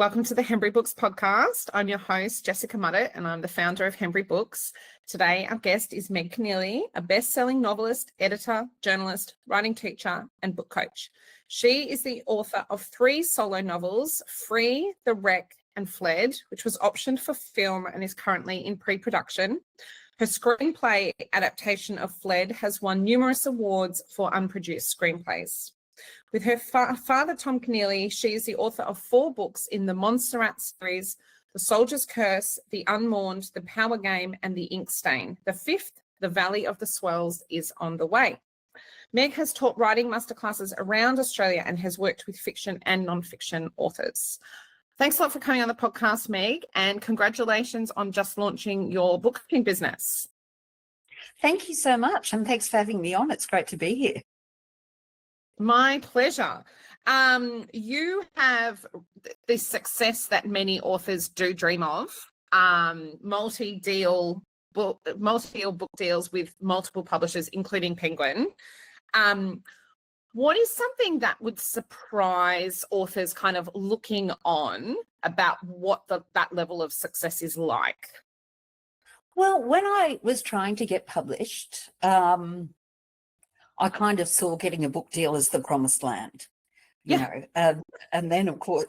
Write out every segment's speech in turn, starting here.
Welcome to the Hembury Books Podcast. I'm your host, Jessica Muddett, and I'm the founder of Hembury Books. Today, our guest is Meg Keneally, a best-selling novelist, editor, journalist, writing teacher, and book coach. She is the author of 3 solo novels, Free, The Wreck, and Fled, which was optioned for film and is currently in pre-production. Her screenplay adaptation of Fled has won numerous awards for unproduced screenplays. With her father, Tom Keneally, she is the author of 4 books in the Monsarrat series, The Soldier's Curse, The Unmourned, The Power Game, and The Ink Stain. The 5th, The Valley of the Swells, is on the way. Meg has taught writing masterclasses around Australia and has worked with fiction and non-fiction authors. Thanks a lot for coming on the podcast, Meg, and congratulations on just launching your book coaching business. Thank you so much, and thanks for having me on. It's great to be here. My pleasure. You have this success that many authors do dream of, multi-deal book deals with multiple publishers, including Penguin. What is something that would surprise authors kind of looking on about what that level of success is like? Well, when I was trying to get published, I kind of saw getting a book deal as the promised land, you know, and then, of course,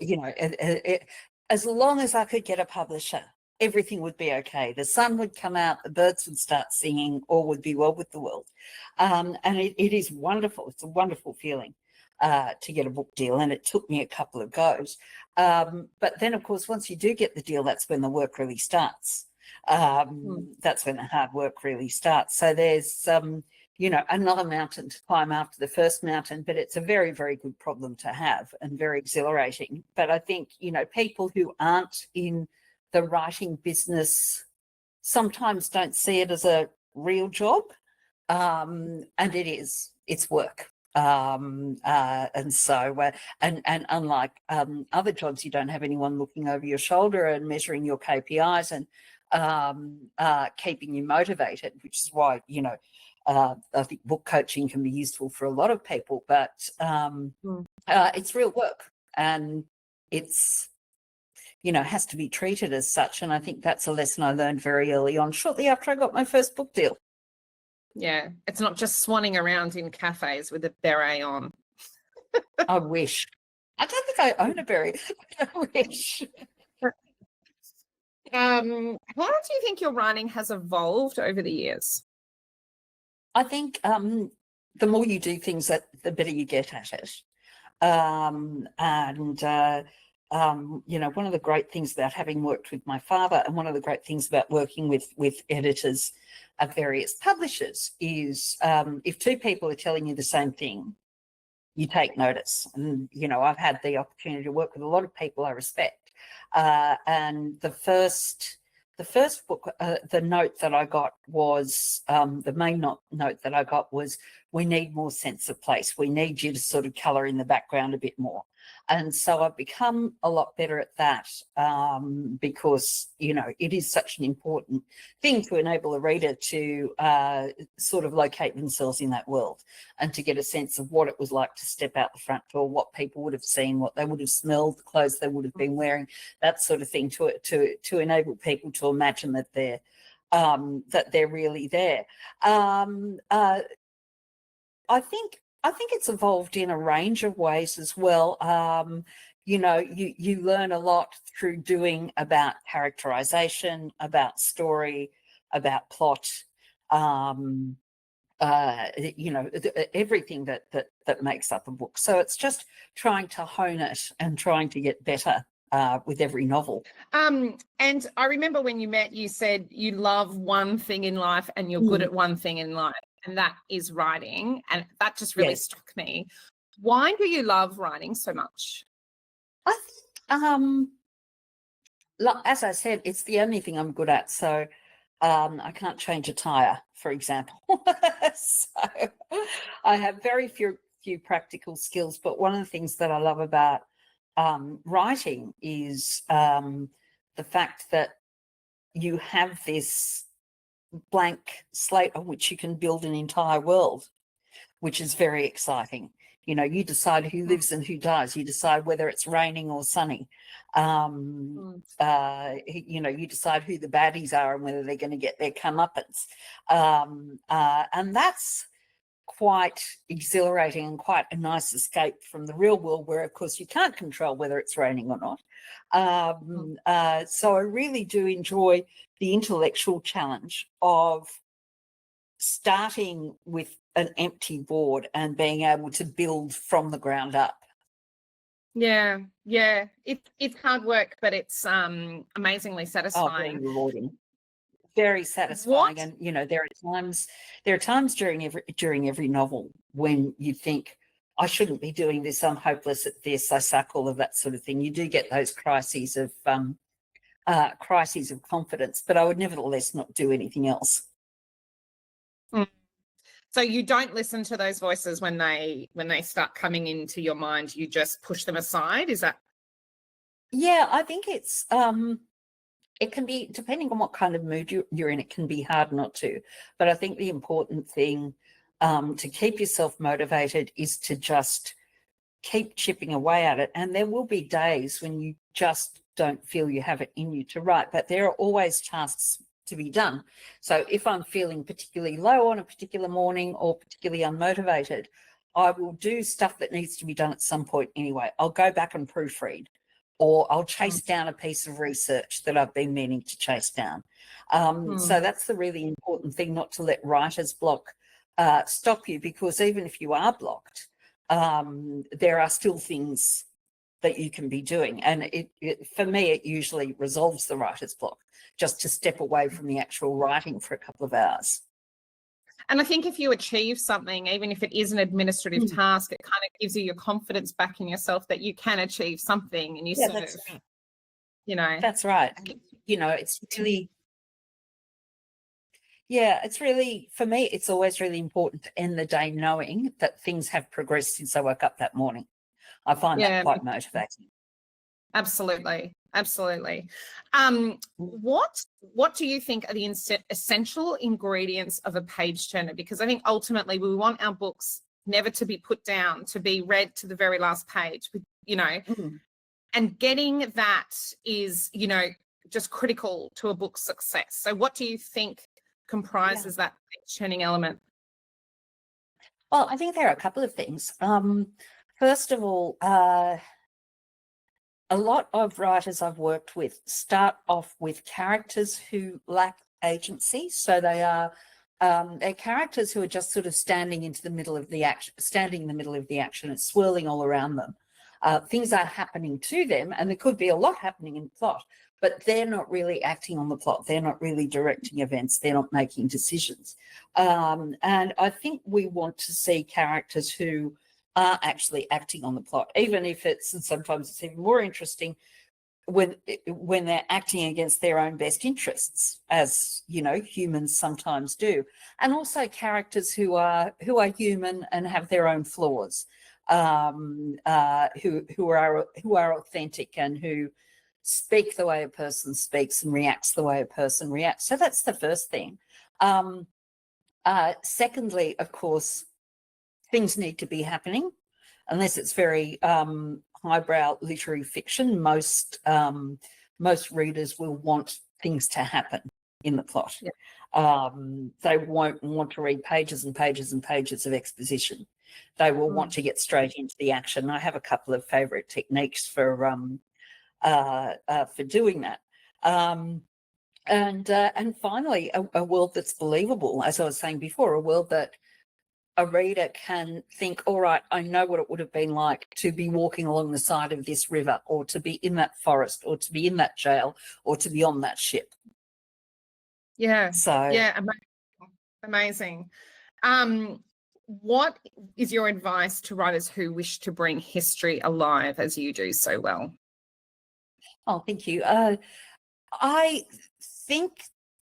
as long as I could get a publisher, everything would be okay. The sun would come out, the birds would start singing, all would be well with the world. And it is wonderful. It's a wonderful feeling to get a book deal, and it took me a couple of goes. But then, of course, once you do get the deal, that's when the work really starts. That's when the hard work really starts. So there's another mountain to climb after the first mountain, but it's a very, very good problem to have and very exhilarating. But I think, people who aren't in the writing business sometimes don't see it as a real job. And it's work. And unlike other jobs, you don't have anyone looking over your shoulder and measuring your KPIs and keeping you motivated, which is why, I think book coaching can be useful for a lot of people, but it's real work, and it's, has to be treated as such. And I think that's a lesson I learned very early on, shortly after I got my first book deal. Yeah, it's not just swanning around in cafes with a beret on. I wish. I don't think I own a beret. I wish. How do you think your writing has evolved over the years? I think the more you do things, the better you get at it. One of the great things about having worked with my father, and one of the great things about working with editors of various publishers, is if 2 people are telling you the same thing, you take notice. And, I've had the opportunity to work with a lot of people I respect. And the first book, the note that I got was, the main note that I got was, we need more sense of place. We need you to sort of colour in the background a bit more. And so I've become a lot better at that because, it is such an important thing to enable a reader to sort of locate themselves in that world and to get a sense of what it was like to step out the front door, what people would have seen, what they would have smelled, the clothes they would have been wearing, that sort of thing, to enable people to imagine that they're really there. I think it's evolved in a range of ways as well. You learn a lot through doing about characterization, about story, about plot, everything that makes up a book. So it's just trying to hone it and trying to get better with every novel. And I remember when you met, you said you love one thing in life and you're good at one thing in life, and that is writing. And that just really struck me. Why do you love writing so much? I think, as I said, it's the only thing I'm good at. So I can't change a tire, for example. So I have very few practical skills. But one of the things that I love about writing is the fact that you have this blank slate on which you can build an entire world, which is very exciting. You decide who lives and who dies. You decide whether it's raining or sunny. You decide who the baddies are and whether they're going to get their comeuppance. And that's quite exhilarating and quite a nice escape from the real world, where, of course, you can't control whether it's raining or not. So I really do enjoy the intellectual challenge of starting with an empty board and being able to build from the ground up. Yeah. It's hard work, but it's amazingly satisfying. Very rewarding. Very satisfying. And there are times during every novel when you think, I shouldn't be doing this, I'm hopeless at this, I suck, all of that sort of thing. You do get those crises of confidence, but I would nevertheless not do anything else. So you don't listen to those voices when they start coming into your mind, you just push them aside? Is that? Yeah, I think it's it can be, depending on what kind of mood you're in, it can be hard not to. But I think the important thing to keep yourself motivated is to just keep chipping away at it. And there will be days when you just don't feel you have it in you to write, but there are always tasks to be done. So if I'm feeling particularly low on a particular morning or particularly unmotivated, I will do stuff that needs to be done at some point anyway. I'll go back and proofread, or I'll chase down a piece of research that I've been meaning to chase down. So that's the really important thing, not to let writer's block stop you, because even if you are blocked, there are still things that you can be doing. And for me, it usually resolves the writer's block, just to step away from the actual writing for a couple of hours. And I think if you achieve something, even if it is an administrative task, it kind of gives you your confidence back in yourself that you can achieve something, and you That's right. It's really, it's really, for me, it's always really important to end the day knowing that things have progressed since I woke up that morning. I find that quite motivating. Absolutely. What do you think are the essential ingredients of a page turner? Because I think ultimately we want our books never to be put down, to be read to the very last page, and getting that is, just critical to a book's success. So what do you think comprises that page turning element? Well, I think there are a couple of things. First of all, a lot of writers I've worked with start off with characters who lack agency. So they're characters who are just sort of standing in the middle of the action and swirling all around them. Things are happening to them, and there could be a lot happening in the plot, but they're not really acting on the plot. They're not really directing events. They're not making decisions. And I think we want to see characters who are actually acting on the plot, even if and sometimes it's even more interesting when they're acting against their own best interests, as humans sometimes do. And also characters who are human and have their own flaws, who are authentic and who speak the way a person speaks and reacts the way a person reacts. So that's the first thing. Secondly, of course, things need to be happening, unless it's very highbrow literary fiction. Most readers will want things to happen in the plot. They won't want to read pages and pages and pages of exposition. They will want to get straight into the action. I have a couple of favourite techniques for doing that. And finally, a world that's believable, as I was saying before, a world that a reader can think, all right, I know what it would have been like to be walking along the side of this river, or to be in that forest, or to be in that jail, or to be on that ship. Amazing. What is your advice to writers who wish to bring history alive as you do so well? Oh, thank you. I think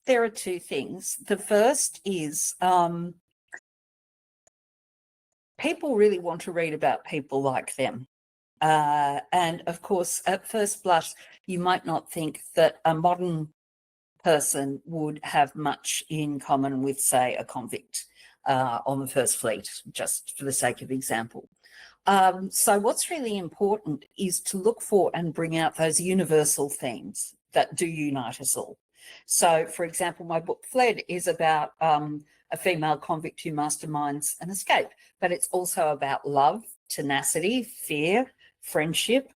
there are two things. The first is people really want to read about people like them. And of course, at first blush, you might not think that a modern person would have much in common with, say, a convict on the First Fleet, just for the sake of example. So what's really important is to look for and bring out those universal themes that do unite us all. So, for example, my book Fled is about a female convict who masterminds an escape, but it's also about love, tenacity, fear, friendship,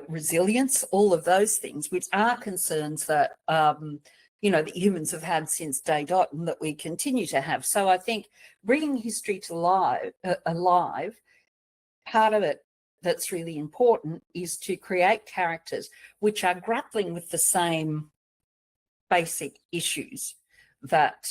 resilience, all of those things, which are concerns that, that humans have had since day dot and that we continue to have. So I think bringing history to alive, part of it that's really important is to create characters which are grappling with the same basic issues that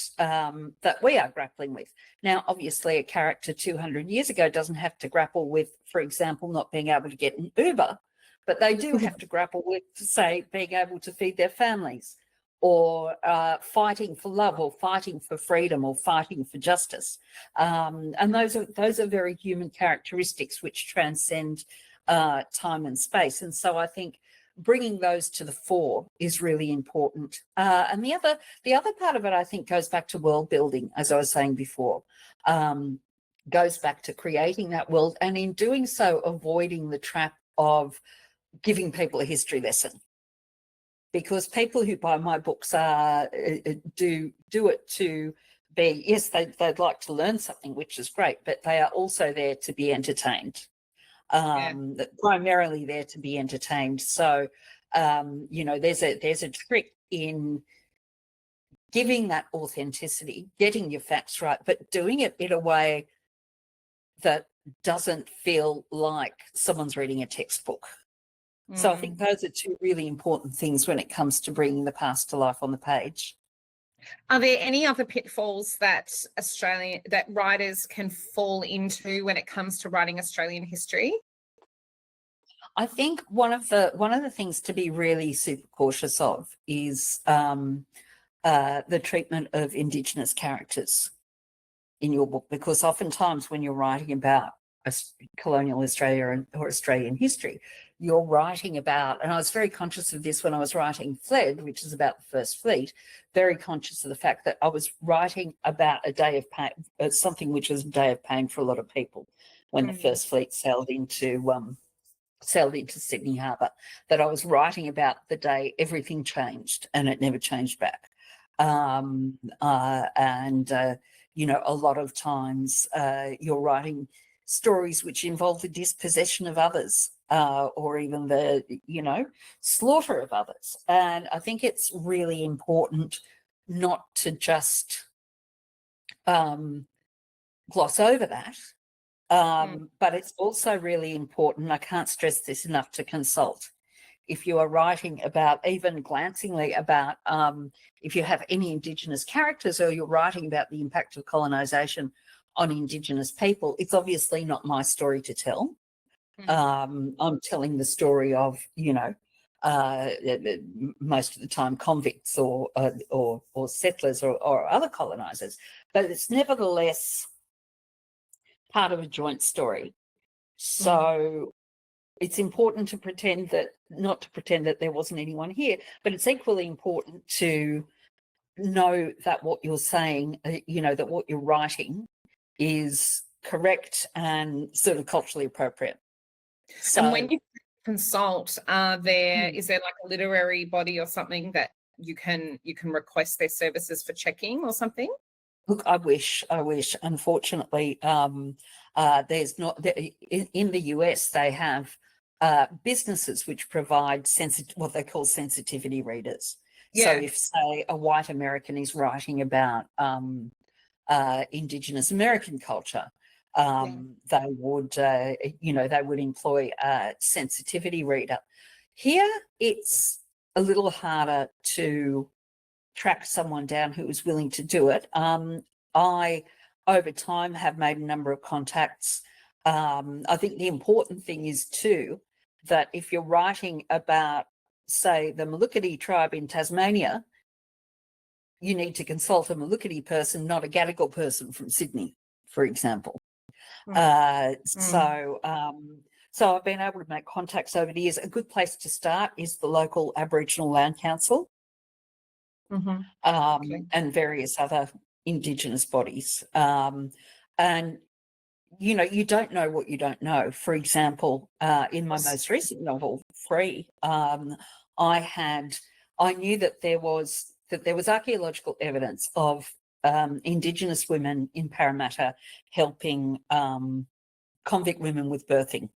we are grappling with. Now, obviously, a character 200 years ago doesn't have to grapple with, for example, not being able to get an Uber, but they do have to grapple with, say, being able to feed their families, or fighting for love, or fighting for freedom, or fighting for justice. And those are very human characteristics which transcend time and space. And so I think bringing those to the fore is really important. And the other part of it, I think, goes back to world building, as I was saying before. Goes back to creating that world, and in doing so, avoiding the trap of giving people a history lesson. Because people who buy my books do it to be, yes, they'd like to learn something, which is great, but they are also there to be entertained. Primarily there to be entertained. So, there's a trick in giving that authenticity, getting your facts right, but doing it in a way that doesn't feel like someone's reading a textbook. So I think those are two really important things when it comes to bringing the past to life on the page. Are there any other pitfalls that writers can fall into when it comes to writing Australian history? I think one of the things to be really super cautious of is the treatment of Indigenous characters in your book, because oftentimes when you're writing about colonial Australia or Australian history, you're writing about, and I was very conscious of this when I was writing Fled, which is about the First Fleet, very conscious of the fact that I was writing about a day of pain, something which was a day of pain for a lot of people when the First Fleet sailed into Sydney Harbour, that I was writing about the day everything changed and it never changed back. A lot of times you're writing stories which involve the dispossession of others, or even the, slaughter of others. And I think it's really important not to just gloss over that. But it's also really important, I can't stress this enough, to consult. If you are writing about, even glancingly about, if you have any Indigenous characters, or you're writing about the impact of colonisation on Indigenous people, it's obviously not my story to tell. I'm telling the story of, most of the time convicts or settlers or other colonisers, but it's nevertheless part of a joint story. So it's important to not to pretend that there wasn't anyone here, but it's equally important to know that what you're saying, that what you're writing is correct and sort of culturally appropriate. So, and when you consult, is there like a literary body or something that you can request their services for checking or something? Look, I wish. Unfortunately, there's not. In the US, they have businesses which provide what they call sensitivity readers. Yeah. So if, say, a white American is writing about Indigenous American culture, they would, employ a sensitivity reader. Here, it's a little harder to track someone down who is willing to do it. I, over time, have made a number of contacts. I think the important thing is, too, that if you're writing about, say, the Mulucadi tribe in Tasmania, you need to consult a Mulucadi person, not a Gadigal person from Sydney, for example. So I've been able to make contacts over the years. A good place to start is the local Aboriginal Land Council. And various other Indigenous bodies. And you don't know what you don't know. For example, in my most recent novel, Free, I knew that there was archaeological evidence of Indigenous women in Parramatta helping convict women with birthing.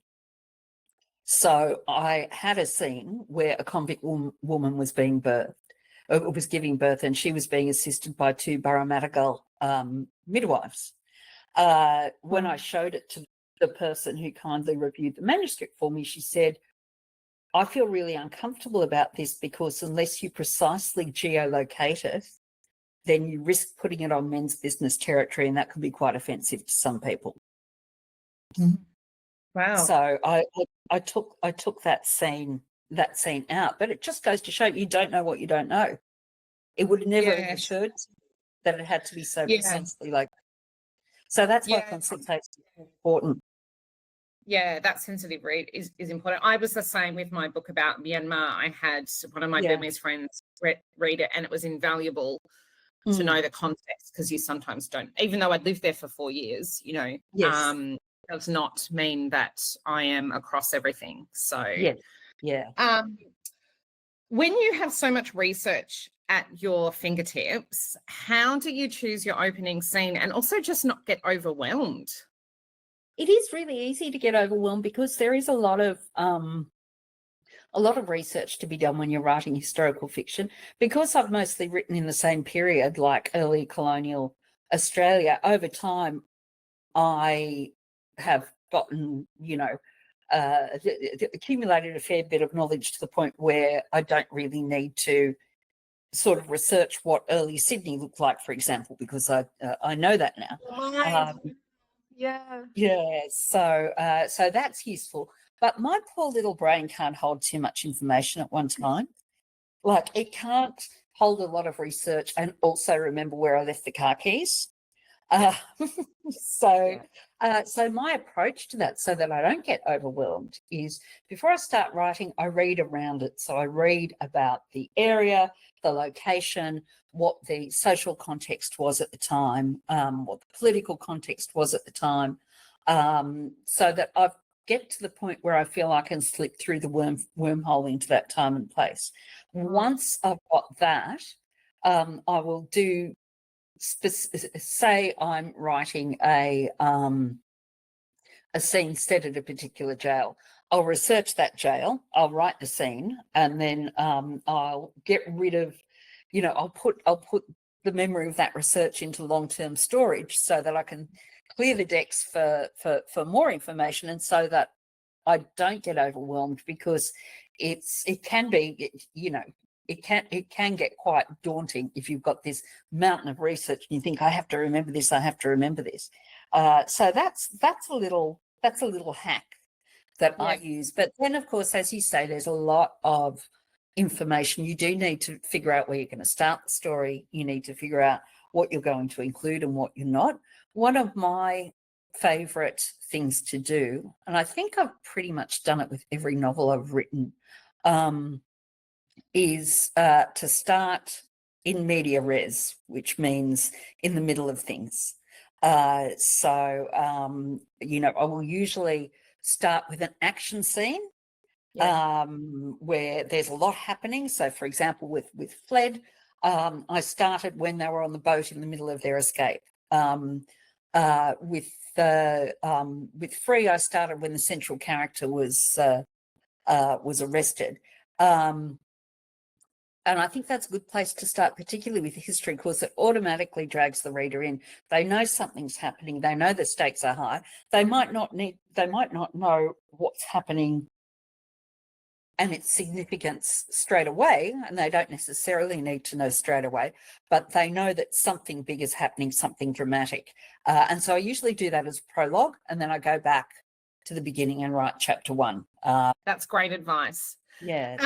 So I had a scene where a convict woman was being birthed, or was giving birth, and she was being assisted by two Parramatta midwives. When I showed it to the person who kindly reviewed the manuscript for me, she said, I feel really uncomfortable about this because unless you precisely geolocate it, then you risk putting it on men's business territory, and that could be quite offensive to some people. Wow. So I took that scene out, but it just goes to show you don't know what you don't know. It would have never occurred to me that it had to be so precisely like. So that's why consultation is important. Yeah, that sensitive read is important. I was the same with my book about Myanmar. I had one of my Burmese friends read it, and it was invaluable to know the context, because you sometimes don't, even though I'd lived there for 4 years, does not mean that I am across everything. So when you have so much research at your fingertips, how do you choose your opening scene and also just not get overwhelmed? It is really easy to get overwhelmed because there is a lot of research to be done when you're writing historical fiction. Because I've mostly written in the same period, like early colonial Australia, over time I have gotten, accumulated a fair bit of knowledge to the point where I don't really need to sort of research what early Sydney looked like, for example, because I know that now. So that's useful. But my poor little brain can't hold too much information at one time. Like, it can't hold a lot of research and also remember where I left the car keys. So my approach to that, so that I don't get overwhelmed, is before I start writing, I read around it. So I read about the area, the location, what the social context was at the time, what the political context was at the time, so that I get to the point where I feel I can slip through the wormhole into that time and place. Once I've got that, I will do, say I'm writing a scene set at a particular jail. I'll research that jail, I'll write the scene, and then I'll get rid of, I'll put the memory of that research into long-term storage so that I can clear the decks for more information, and so that I don't get overwhelmed, because it can get quite daunting if you've got this mountain of research and you think, I have to remember this. So that's a little hack that I use. But then, of course, as you say, there's a lot of information. You do need to figure out where you're going to start the story. You need to figure out what you're going to include and what you're not. One of my favourite things to do, and I think I've pretty much done it with every novel I've written, is to start in media res, which means in the middle of things. I will usually start with an action scene where there's a lot happening. So, for example, with Fled, I started when they were on the boat in the middle of their escape. With Free, I started when the central character was arrested. And I think that's a good place to start, particularly with history, because it automatically drags the reader in. They know something's happening. They know the stakes are high. They might not know what's happening and its significance straight away, and they don't necessarily need to know straight away, but they know that something big is happening, something dramatic. And so I usually do that as a prologue, and then I go back to the beginning and write chapter 1. That's great advice. Yeah.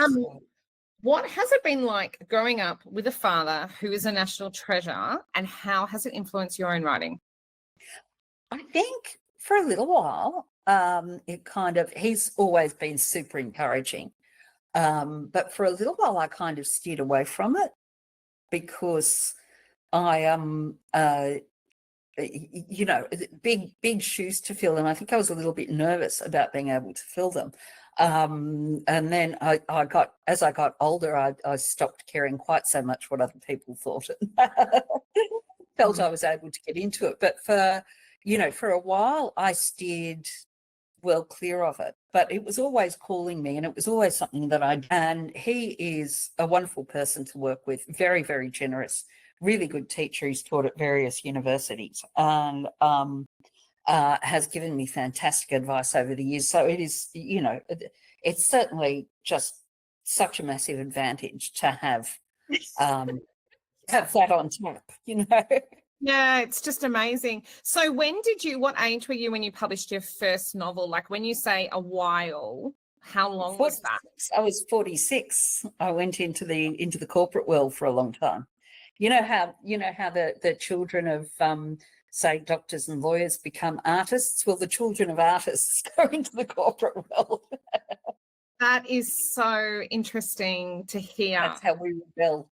What has it been like growing up with a father who is a national treasure, and how has it influenced your own writing? I think for a little while, he's always been super encouraging. But for a little while, I kind of steered away from it, because I you know, big shoes to fill, and I think I was a little bit nervous about being able to fill them. And then I got, as I got older, I stopped caring quite so much what other people thought, and felt I was able to get into it. But for, you know, for a while I steered well clear of it, but it was always calling me, and it was always something that and he is a wonderful person to work with, very, very generous, really good teacher. He's taught at various universities, and has given me fantastic advice over the years. So it is, you know, it's certainly just such a massive advantage to have that on tap, you know. Yeah, it's just amazing. So what age were you when you published your first novel? Like, when you say a while, how long was that? I was 46. I went into the corporate world for a long time. You know how the children of say doctors and lawyers become artists? Well, the children of artists go into the corporate world. That is so interesting to hear. That's how we rebel.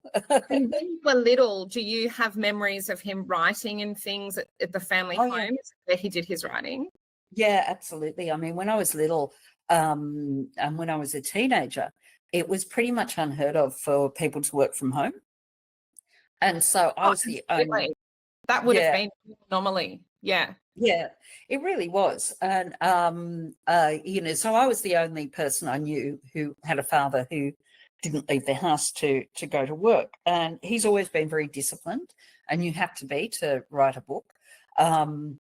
And when you were little, do you have memories of him writing and things at the family home where he did his writing? Yeah, absolutely. I mean, when I was little, and when I was a teenager, it was pretty much unheard of for people to work from home. And so I was the only. That would have been an anomaly. Yeah. Yeah, it really was. And, you know, so I was the only person I knew who had a father who didn't leave their house to go to work. And he's always been very disciplined, and you have to be to write a book. And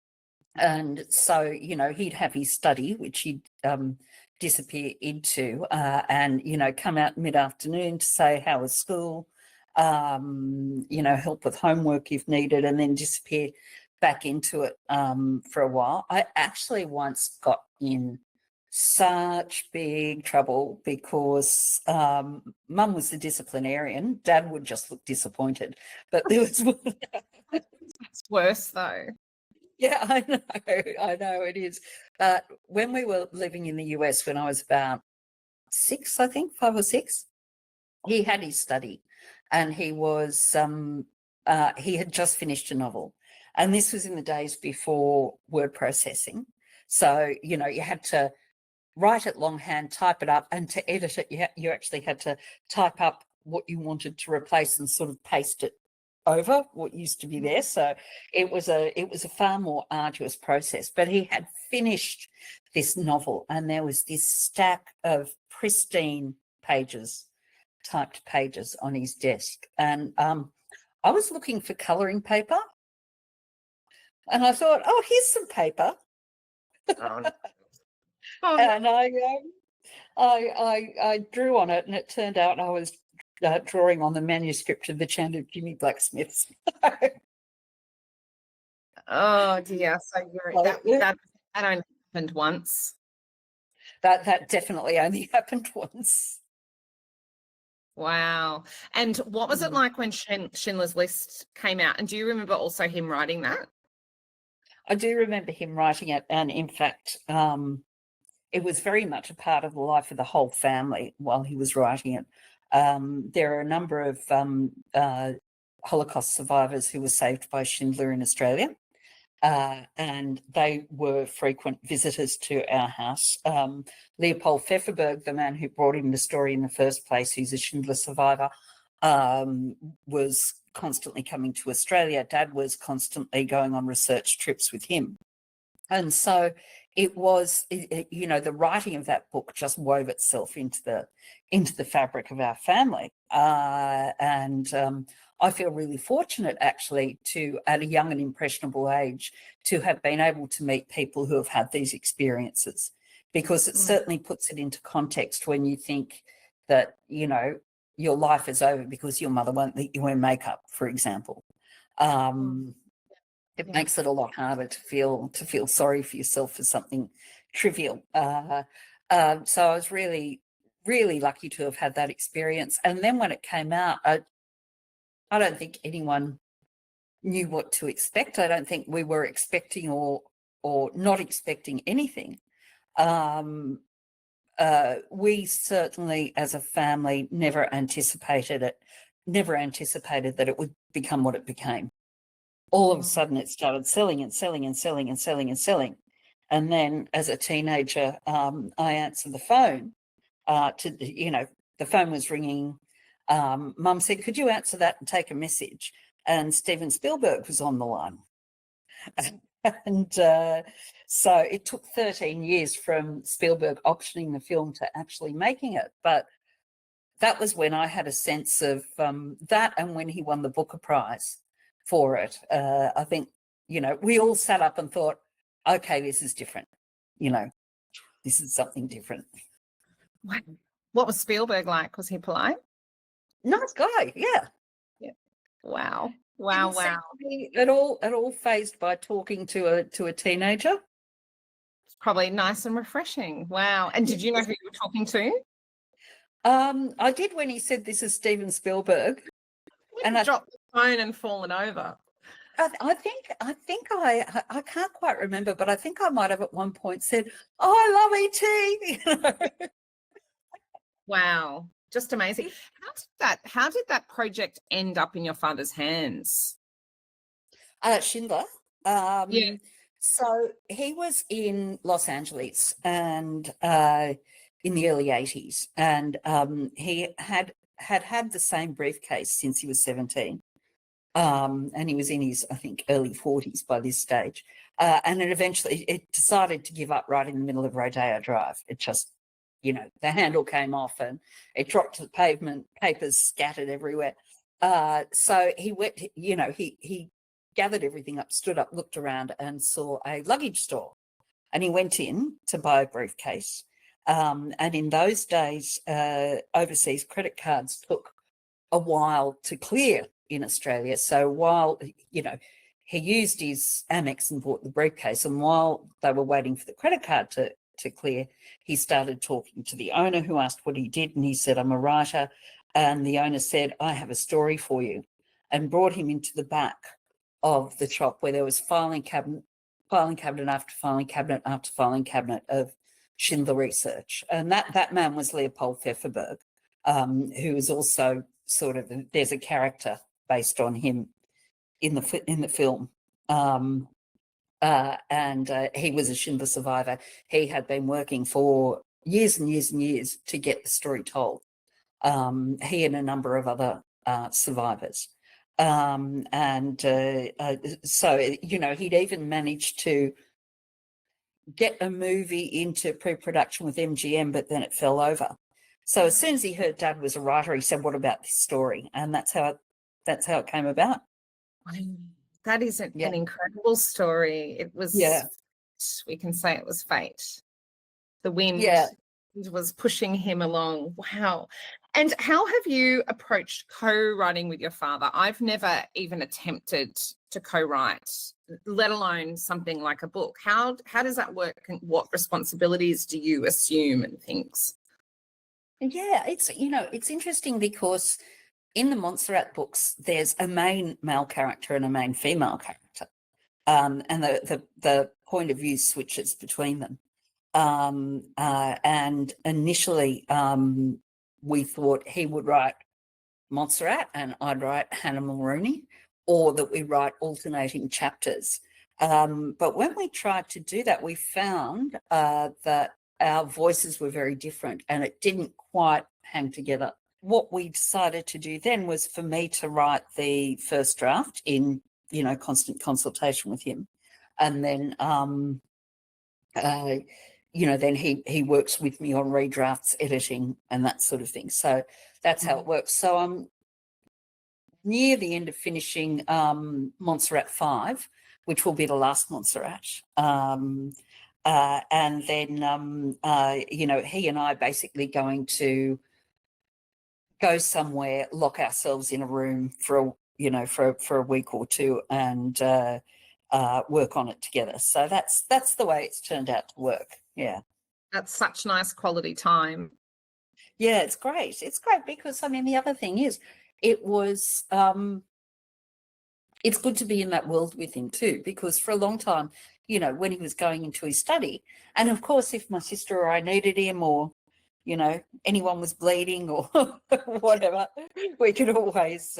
so, you know, he'd have his study, which he'd disappear into, and, you know, come out mid-afternoon to say, how was school? You know, help with homework if needed, and then disappear back into it for a while. I actually once got in such big trouble because Mum was the disciplinarian. Dad would just look disappointed. But there was it's worse though. Yeah, I know it is. But when we were living in the US, when I was about 6, I think 5 or 6, he had his study, and he was he had just finished a novel. And this was in the days before word processing. So, you know, you had to write it longhand, type it up, and to edit it, you actually had to type up what you wanted to replace and sort of paste it over what used to be there. So it was a far more arduous process. But he had finished this novel, and there was this stack of pristine pages, typed pages on his desk. And I was looking for colouring paper. And I thought, oh, here's some paper. And I drew on it, and it turned out I was drawing on the manuscript of The Chant of Jimmy Blacksmiths. Oh dear! So that only happened once. That definitely only happened once. Wow! And what was it like when Schindler's List came out? And do you remember also him writing that? I do remember him writing it, and in fact, it was very much a part of the life of the whole family while he was writing it. There are a number of Holocaust survivors who were saved by Schindler in Australia, and they were frequent visitors to our house. Leopold Pfefferberg, the man who brought him the story in the first place, who's a Schindler survivor, was constantly coming to Australia. Dad was constantly going on research trips with him. And so it was, you know, the writing of that book just wove itself into the fabric of our family. And I feel really fortunate, actually, to, at a young and impressionable age, to have been able to meet people who have had these experiences, because it certainly puts it into context when you think that, you know, your life is over because your mother won't let you wear makeup, for example. It makes it a lot harder to feel sorry for yourself for something trivial. So I was really, really lucky to have had that experience. And then when it came out, I don't think anyone knew what to expect. I don't think we were expecting or not expecting anything. We certainly, as a family, never anticipated that it would become what it became. all of a sudden it started selling and selling and selling and selling and selling. And then as a teenager, I answered the phone the phone was ringing. Mum said, could you answer that and take a message? And Steven Spielberg was on the line. And so it took 13 years from Spielberg optioning the film to actually making it. But that was when I had a sense of that, and when he won the Booker Prize for it. I think, we all sat up and thought, okay, this is different. This is something different. What was Spielberg like? Was he polite? Nice guy, yeah. Yeah. Wow. Wow. At all phased by talking to a teenager. It's probably nice and refreshing. Wow. And did you know who you were talking to? I did when he said, this is Steven Spielberg. And I dropped the phone and fallen over. I think I can't quite remember, but I think I might have at one point said, oh, I love E.T. Wow. Just amazing. How did that project end up in your father's hands? Schindler. Yeah. So he was in Los Angeles and in the early 80s, and he had the same briefcase since he was 17. And he was in his, I think, early 40s by this stage. And it decided to give up right in the middle of Rodeo Drive. It just, the handle came off and it dropped to the pavement, papers scattered everywhere. So he went, he gathered everything up, stood up, looked around and saw a luggage store. And he went in to buy a briefcase. And in those days, overseas credit cards took a while to clear in Australia. So while, he used his Amex and bought the briefcase, and while they were waiting for the credit card to clear, he started talking to the owner, who asked what he did, and he said, I'm a writer. And the owner said, I have a story for you, and brought him into the back of the shop where there was filing cabinet after filing cabinet after filing cabinet of Schindler research. And that man was Leopold Pfefferberg, who is also sort of, there's a character based on him in the film. And he was a Schindler survivor. He had been working for years and years and years to get the story told. He and a number of other survivors. So, he'd even managed to get a movie into pre-production with MGM, but then it fell over. So as soon as he heard Dad was a writer, he said, what about this story? And that's how it came about. That is an incredible story. It was, we can say it was fate. The wind was pushing him along. Wow. And how have you approached co-writing with your father? I've never even attempted to co-write, let alone something like a book. How does that work, and what responsibilities do you assume and things? Yeah, it's interesting because in the Monsarrat books, there's a main male character and a main female character, and the point of view switches between them. And initially, we thought he would write Monsarrat and I'd write Hannah Mulrooney, or that we write alternating chapters. But when we tried to do that, we found that our voices were very different and it didn't quite hang together. What we decided to do then was for me to write the first draft in, constant consultation with him. And then, then he works with me on redrafts, editing and that sort of thing. So that's how it works. So I'm near the end of finishing Monsarrat 5, which will be the last Monsarrat. And then, he and I are basically going to go somewhere, lock ourselves in a room for a week or two and work on it together. So that's the way it's turned out to work. Yeah. That's such nice quality time. Yeah, it's great. It's great because, the other thing is it was, it's good to be in that world with him too, because for a long time, when he was going into his study, and of course, if my sister or I needed him or, anyone was bleeding or whatever, we could always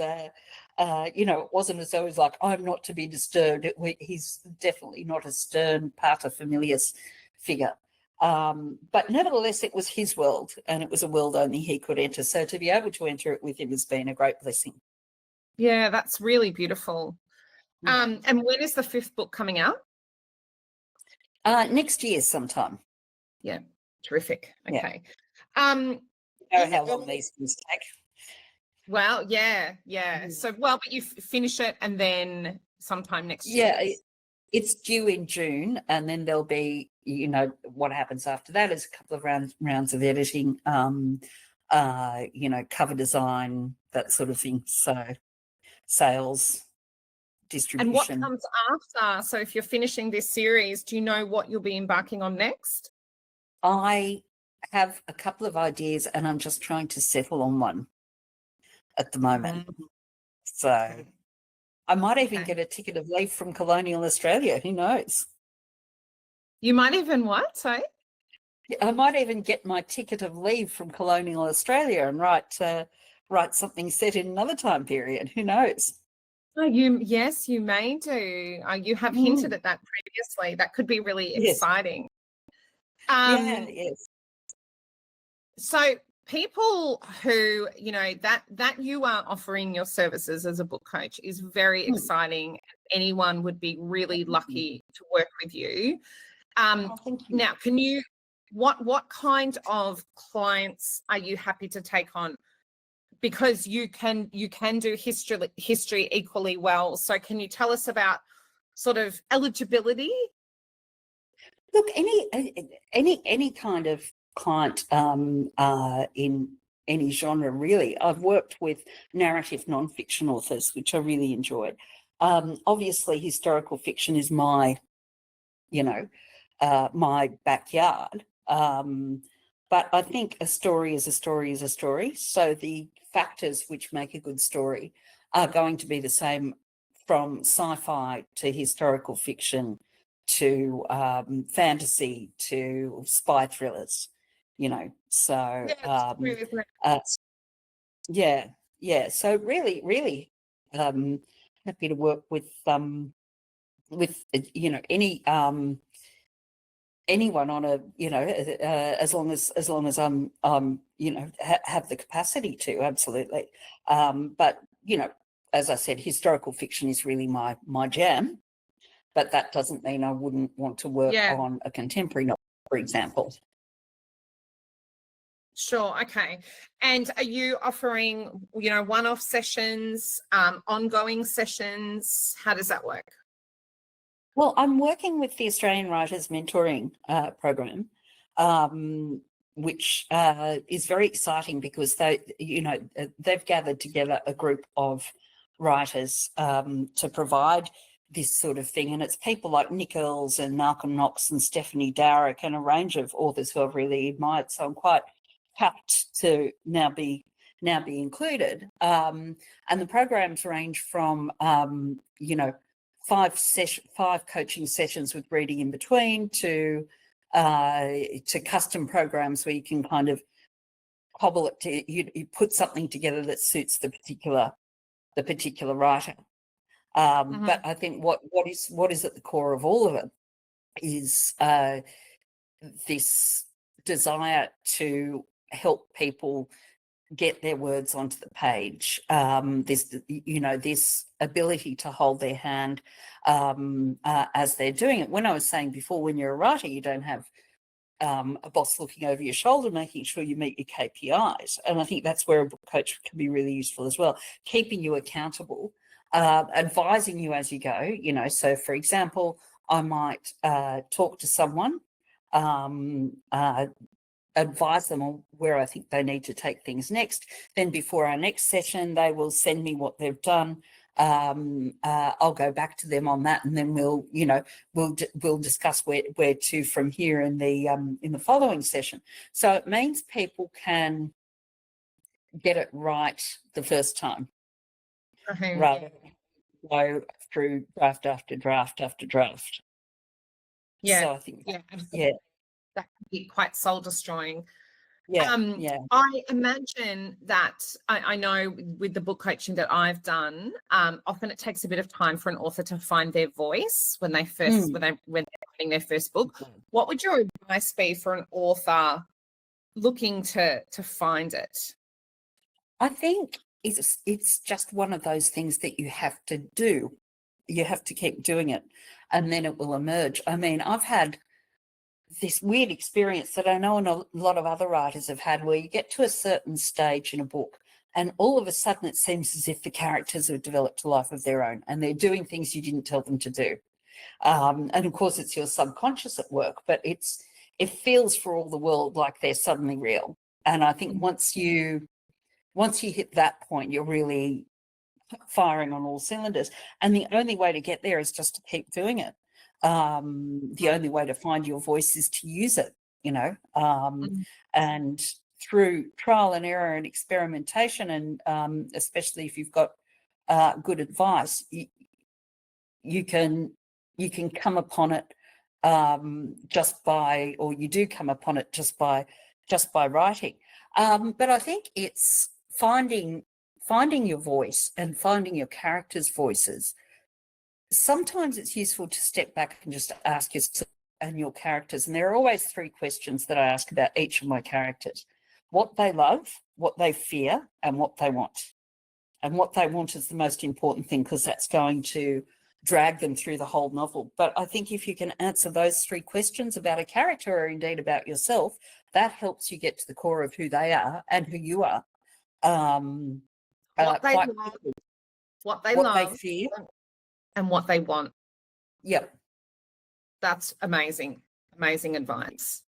it wasn't as though he's like, I'm not to be disturbed. He's definitely not a stern paterfamilias figure. But nevertheless, it was his world, and it was a world only he could enter. So to be able to enter it with him has been a great blessing. Yeah, that's really beautiful. Yeah. And when is the 5th book coming out? Next year sometime. Yeah, terrific. Yeah. Okay. You know how long these things take. Well, yeah. So, but you finish it and then sometime next year. Yeah, it's due in June, and then there'll be, what happens after that is a couple of rounds of editing, cover design, that sort of thing. So sales, distribution. And what comes after? So if you're finishing this series, do you know what you'll be embarking on next? I have a couple of ideas, and I'm just trying to settle on one at the moment. So I might even get a ticket of leave from colonial Australia. Who knows? You might even what? Sorry? I might even get my ticket of leave from colonial Australia and write something set in another time period. Who knows? Oh, yes, you may do. You have hinted at that previously. That could be really exciting. Yes. So people who, that you are offering your services as a book coach is very exciting. Anyone would be really lucky to work with you. Thank you. Now, what kind of clients are you happy to take on? Because you can do history equally well. So can you tell us about sort of eligibility? Look, any kind of client in any genre, really. I've worked with narrative nonfiction authors, which I really enjoyed. Obviously, historical fiction is my backyard. But I think a story is a story is a story. So the factors which make a good story are going to be the same from sci-fi to historical fiction to fantasy to spy thrillers, So So really happy to work with anyone on a as long as I'm have the capacity to, absolutely. But as I said, historical fiction is really my jam, but that doesn't mean I wouldn't want to work on a contemporary novel, for example. Sure. Okay. And are you offering one-off sessions, ongoing sessions? How does that work? Well, I'm working with the Australian Writers Mentoring Program, which is very exciting because they've gathered together a group of writers to provide this sort of thing, and it's people like Nick Earls and Malcolm Knox and Stephanie Dowrick and a range of authors who I've really admired. So I'm quite happy to now be included. And the programs range from 5 coaching sessions with reading in between to custom programs where you can kind of cobble it to you put something together that suits the particular writer. But I think what is at the core of all of it is this desire to help people get their words onto the page. This ability to hold their hand as they're doing it. When I was saying before, when you're a writer, you don't have a boss looking over your shoulder, making sure you meet your KPIs. And I think that's where a book coach can be really useful as well, keeping you accountable, advising you as you go. So for example, I might talk to someone, advise them on where I think they need to take things next. Then before our next session, they will send me what they've done. I'll go back to them on that, and then we'll discuss where to from here in the following session. So it means people can get it right the first time, rather than go through draft after draft after draft. Yeah. So I think that can be quite soul destroying. Yeah. I imagine that I know with the book coaching that I've done, often it takes a bit of time for an author to find their voice when they first when they're writing their first book. What would your advice be for an author looking to find it? I think it's just one of those things that you have to do. You have to keep doing it, and then it will emerge. I mean, I've had this weird experience that I know and a lot of other writers have had, where you get to a certain stage in a book and all of a sudden it seems as if the characters have developed a life of their own and they're doing things you didn't tell them to do. And of course it's your subconscious at work, but it feels for all the world like they're suddenly real. And I think once you hit that point, you're really firing on all cylinders. And the only way to get there is just to keep doing it. The only way to find your voice is to use it, and through trial and error and experimentation, and especially if you've got good advice, you can come upon it you do come upon it just by writing. But I think it's finding your voice and finding your characters' voices. Sometimes it's useful to step back and just ask yourself and your characters, and there are always 3 questions that I ask about each of my characters: what they love, what they fear, and what they want. And what they want is the most important thing, because that's going to drag them through the whole novel. But I think if you can answer those 3 questions about a character, or indeed about yourself, that helps you get to the core of who they are and who you are. What they love, what they fear, and what they want. Yep. That's amazing advice.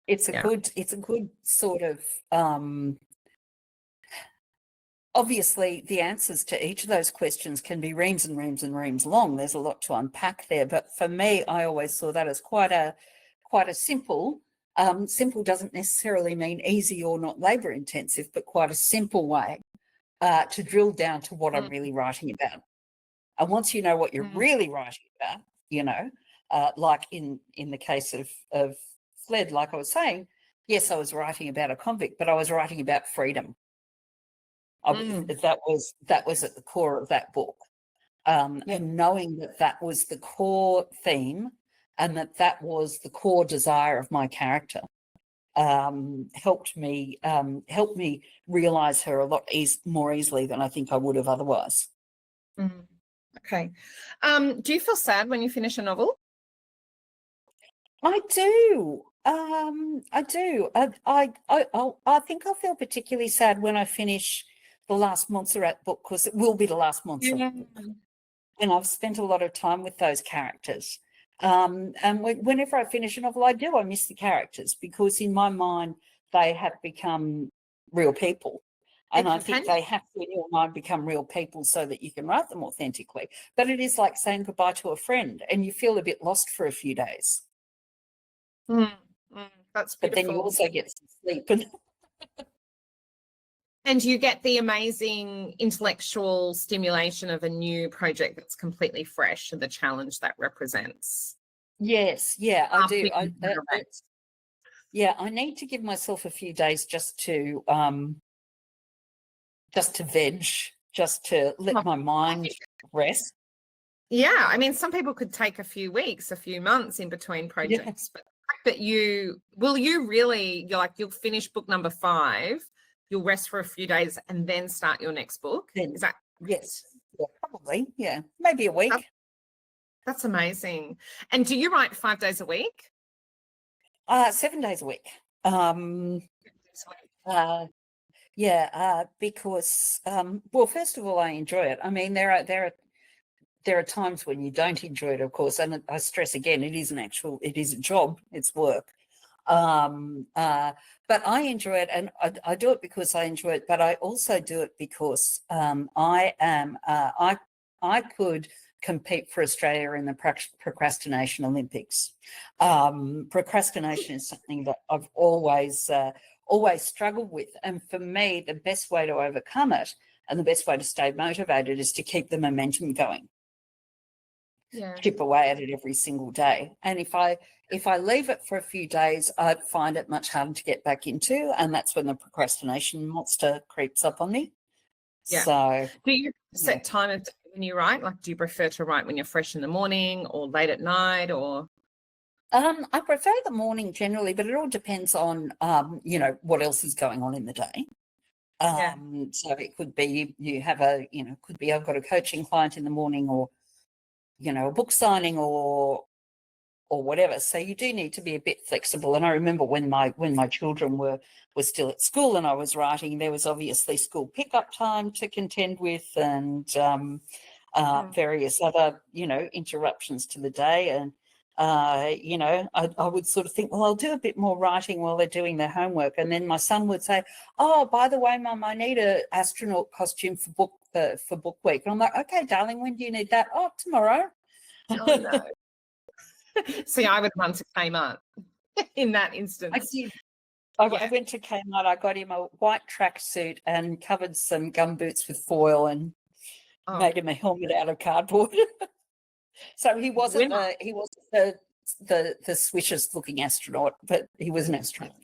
It's a good sort of obviously the answers to each of those questions can be reams and reams and reams long. There's a lot to unpack there, but for me, I always saw that as quite a simple. Simple doesn't necessarily mean easy or not labor intensive, but quite a simple way to drill down to what I'm really writing about. And once you know what you're really writing about, like in the case of Fled, like I was saying, yes, I was writing about a convict, but I was writing about freedom. That was at the core of that book. And knowing that was the core theme, and that was the core desire of my character, helped me realize her a lot more easily than I think I would have otherwise. Okay. Do you feel sad when you finish a novel? I do. I do. I think I'll feel particularly sad when I finish the last Monsarrat book, because it will be the last Monsarrat book. And I've spent a lot of time with those characters. And whenever I finish a novel, I miss the characters, because in my mind, they have become real people. And I think they have to, in your mind, become real people so that you can write them authentically. But it is like saying goodbye to a friend, and you feel a bit lost for a few days. That's beautiful. But then you also get some sleep. And you get the amazing intellectual stimulation of a new project that's completely fresh, and the challenge that represents. Yes, yeah, I do. I need to give myself a few days just to veg, just to let my mind rest. Yeah, I mean, some people could take a few weeks, a few months in between projects, but the fact that you'll finish book number 5, you'll rest for a few days and then start your next book. Is that? Yes, probably. Yeah, maybe a week. That's amazing. And do you write 5 days a week? 7 days a week. Because well, first of all, I enjoy it. I mean, there are times when you don't enjoy it, of course, and I stress again, it is a job, it's work. But I enjoy it, and I do it because I enjoy it, but I also do it because I could compete for Australia in the procrastination Olympics. Procrastination is something that I've always struggled with, and for me, the best way to overcome it and the best way to stay motivated is to keep the momentum going. Chip away at it every single day. And if I if I leave it for a few days, I'd find it much harder to get back into, and that's when the procrastination monster creeps up on me. Yeah. So, do you set time of day when you write? Like, do you prefer to write when you're fresh in the morning or late at night, or? I prefer the morning generally, but it all depends on, what else is going on in the day. Yeah. So it could be you have could be I've got a coaching client in the morning, or, a book signing, or whatever. So you do need to be a bit flexible. And I remember when my children were still at school and I was writing, there was obviously school pickup time to contend with, and various other, interruptions to the day. And, I would sort of think, well, I'll do a bit more writing while they're doing their homework. And then my son would say, oh, by the way, Mum, I need an astronaut costume for book week. And I'm like, okay, darling, when do you need that? Oh, tomorrow. Oh, no. See, I would run to Kmart in that instance. I did. I went to Kmart. I got him a white tracksuit and covered some gumboots with foil and made him a helmet out of cardboard. So he wasn't the swishest looking astronaut, but he was an astronaut.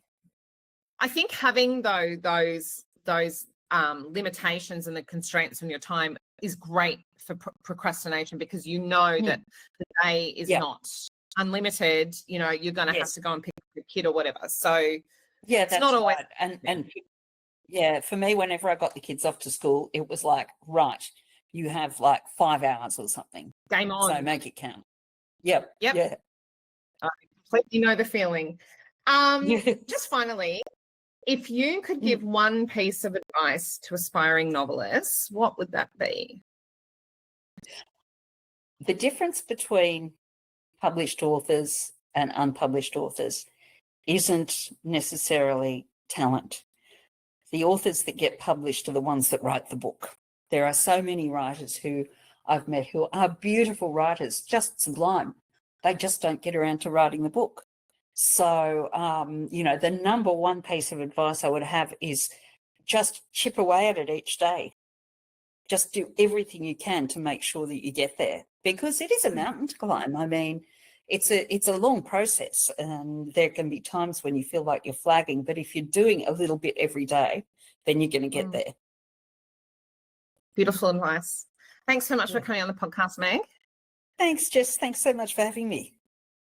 I think having those limitations and the constraints on your time is great for procrastination, because that the day is not unlimited. You're going to have to go and pick up your kid or whatever. So that's not always right. And for me, whenever I got the kids off to school, it was like, right, you have like 5 hours or something. Game on. So make it count. Yep. Yeah. I completely know the feeling. Just finally, if you could give one piece of advice to aspiring novelists, what would that be? The difference between published authors and unpublished authors isn't necessarily talent. The authors that get published are the ones that write the book. There are so many writers who I've met who are beautiful writers, just sublime. They just don't get around to writing the book. So, the number one piece of advice I would have is just chip away at it each day. Just do everything you can to make sure that you get there, because it is a mountain to climb. I mean, it's a long process, and there can be times when you feel like you're flagging, but if you're doing a little bit every day, then you're going to get there. Beautiful advice. Thanks so much for coming on the podcast, Meg. Thanks, Jess. Thanks so much for having me.